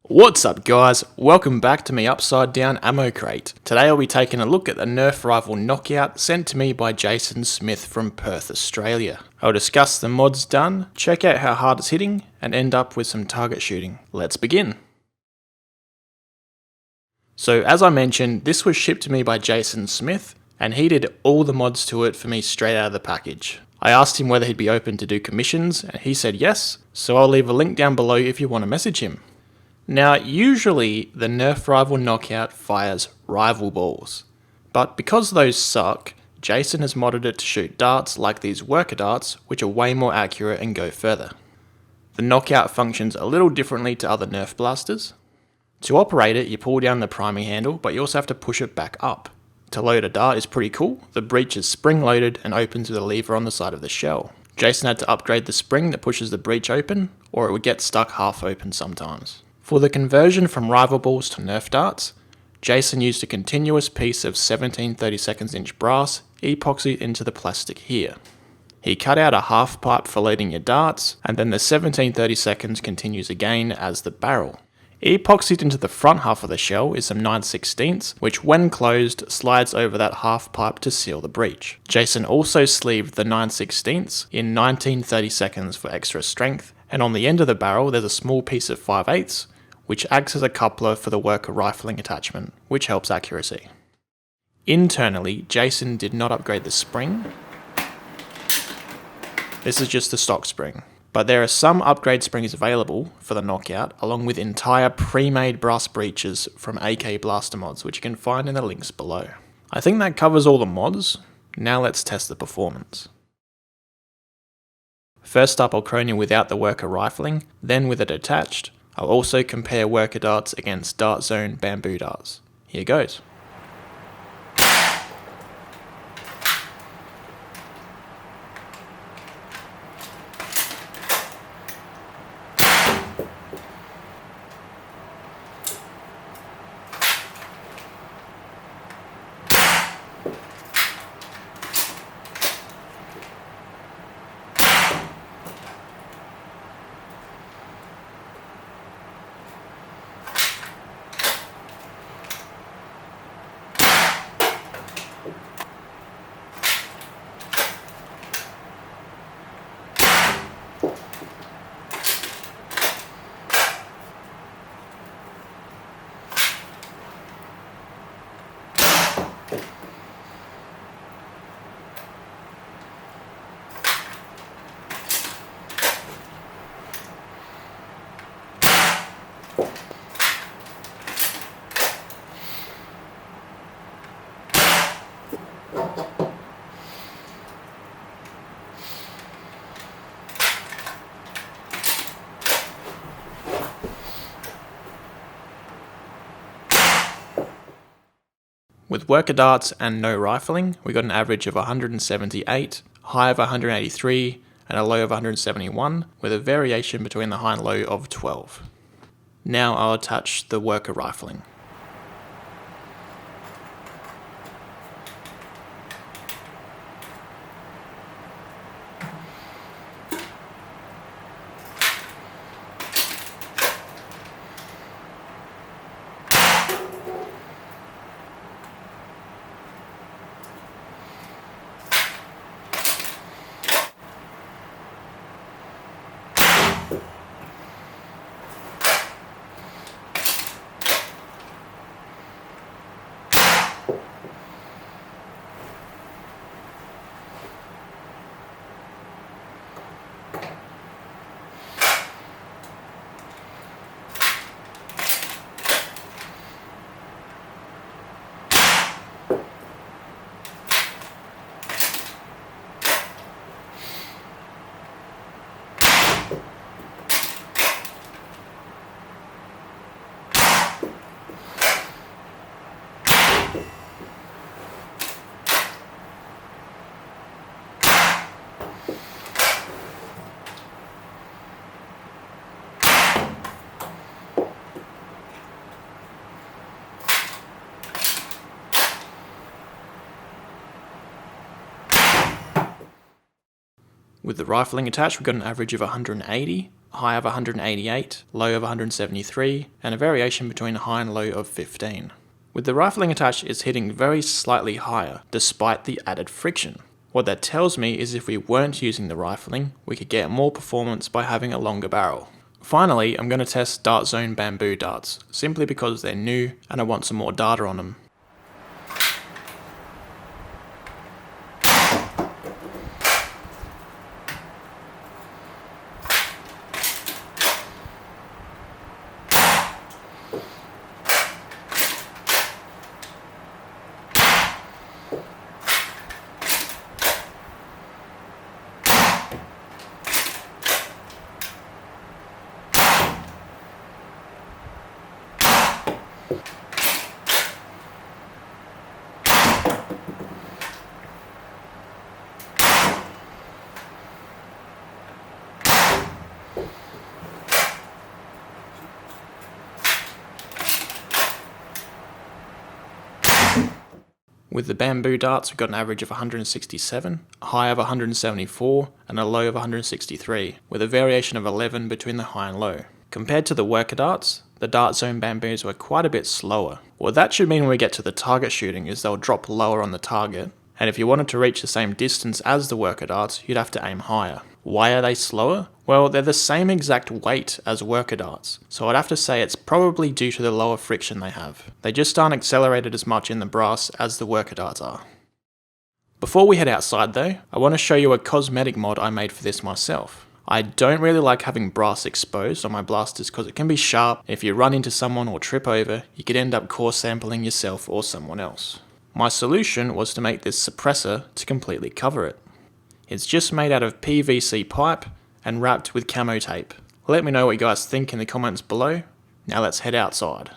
What's up guys, welcome back to me upside down ammo crate. Today I'll be taking a look at the Nerf rifle knockout sent to me by Jayson Smith from Perth, Australia. I'll discuss the mods done, check out how hard it's hitting, and end up with some target shooting. Let's begin. So as I mentioned, this was shipped to me by Jayson Smith, and he did all the mods to it for me straight out of the package. I asked him whether he'd be open to do commissions, and he said yes, so I'll leave a link down below if you want to message him. Now, usually the Nerf rifle knockout fires rival balls, but because those suck, Jayson has modded it to shoot darts like these worker darts, which are way more accurate and go further. The knockout functions a little differently to other Nerf blasters. To operate it, you pull down the priming handle, but you also have to push it back up. To load a dart is pretty cool. The breech is spring-loaded and opens with a lever on the side of the shell. Jayson had to upgrade the spring that pushes the breech open, or it would get stuck half open sometimes. For the conversion from rival balls to Nerf darts, Jayson used a continuous piece of 17/32 inch brass epoxied into the plastic here. He cut out a half pipe for loading your darts, and then the 17/32 continues again as the barrel. Epoxied into the front half of the shell is some 9/16, which when closed slides over that half pipe to seal the breech. Jayson also sleeved the 9/16 in 19/32 for extra strength, and on the end of the barrel there's a small piece of 5/8, which acts as a coupler for the worker rifling attachment, which helps accuracy. Internally, Jayson did not upgrade the spring. This is just the stock spring. But there are some upgrade springs available for the knockout, along with entire pre-made brass breeches from AK Blaster Mods, which you can find in the links below. I think that covers all the mods. Now let's test the performance. First up, I'll chrome you without the worker rifling, then with it attached. I'll also compare worker darts against Dart Zone bamboo darts. Here goes. With worker darts and no rifling, we got an average of 178, high of 183, and a low of 171, with a variation between the high and low of 12. Now I'll attach the worker rifling. With the rifling attached, we got an average of 180, high of 188, low of 173, and a variation between high and low of 15. With the rifling attached, it's hitting very slightly higher, despite the added friction. What that tells me is if we weren't using the rifling, we could get more performance by having a longer barrel. Finally, I'm going to test Dart Zone bamboo darts, simply because they're new and I want some more data on them. With the bamboo darts, we got an average of 167, a high of 174, and a low of 163, with a variation of 11 between the high and low. Compared to the worker darts, the Dart Zone bamboos were quite a bit slower. What that should mean when we get to the target shooting is they'll drop lower on the target, and if you wanted to reach the same distance as the worker darts, you'd have to aim higher. Why are they slower? Well, they're the same exact weight as worker darts, so I'd have to say it's probably due to the lower friction they have. They just aren't accelerated as much in the brass as the worker darts are. Before we head outside though, I want to show you a cosmetic mod I made for this myself. I don't really like having brass exposed on my blasters because it can be sharp, and if you run into someone or trip over, you could end up core sampling yourself or someone else. My solution was to make this suppressor to completely cover it. It's just made out of PVC pipe and wrapped with camo tape. Let me know what you guys think in the comments below. Now let's head outside.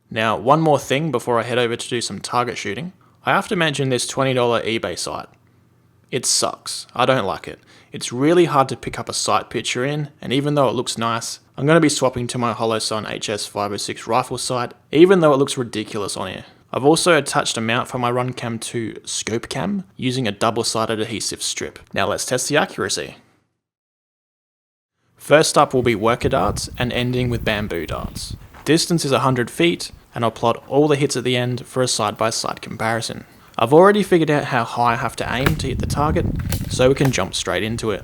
Now, one more thing before I head over to do some target shooting. I have to mention this $20 eBay site. It sucks. I don't like it. It's really hard to pick up a site picture in, and even though it looks nice, I'm going to be swapping to my Holosun HS506 rifle sight, even though it looks ridiculous on here. I've also attached a mount for my Runcam to Scope Cam using a double-sided adhesive strip. Now let's test the accuracy. First up will be worker darts and ending with bamboo darts. Distance is 100 feet, and I'll plot all the hits at the end for a side-by-side comparison. I've already figured out how high I have to aim to hit the target, so we can jump straight into it.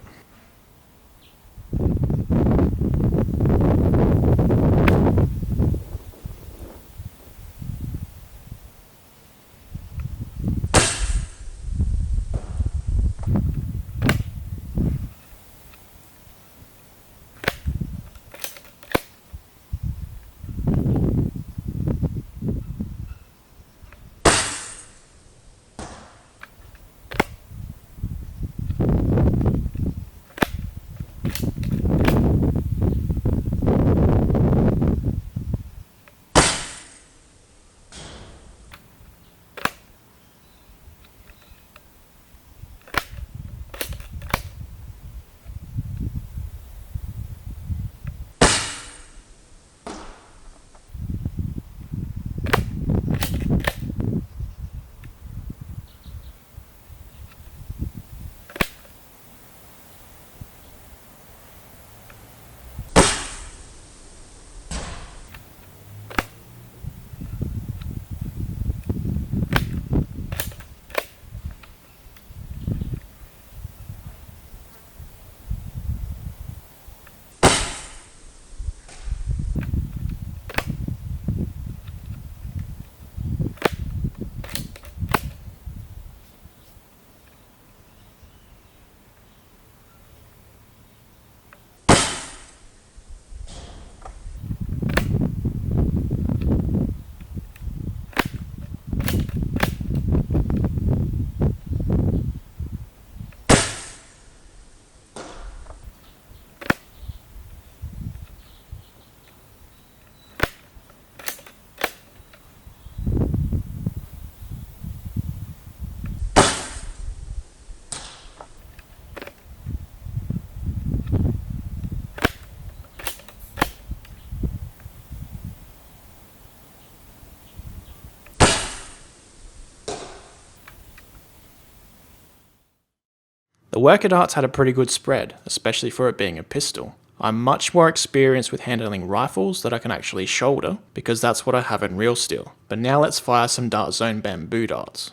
The worker darts had a pretty good spread, especially for it being a pistol. I'm much more experienced with handling rifles that I can actually shoulder, because that's what I have in real steel. But now let's fire some dart zone bamboo darts.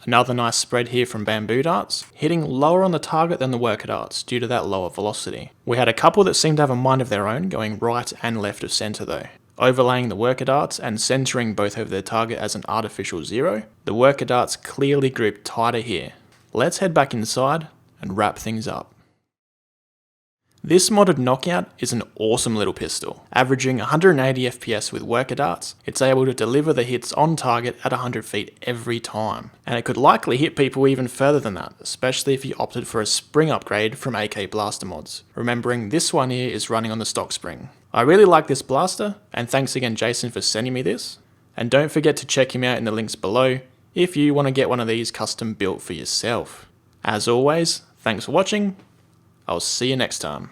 Another nice spread here from bamboo darts, hitting lower on the target than the worker darts due to that lower velocity. We had a couple that seemed to have a mind of their own, going right and left of centre though. Overlaying the worker darts and centering both over their target as an artificial 0, the worker darts clearly grouped tighter here. Let's head back inside and wrap things up. This modded knockout is an awesome little pistol. Averaging 180 FPS with worker darts, it's able to deliver the hits on target at 100 feet every time. And it could likely hit people even further than that, especially if you opted for a spring upgrade from AK Blaster Mods. Remembering this one here is running on the stock spring. I really like this blaster, and thanks again Jayson for sending me this. And don't forget to check him out in the links below if you want to get one of these custom built for yourself. As always, thanks for watching. I'll see you next time.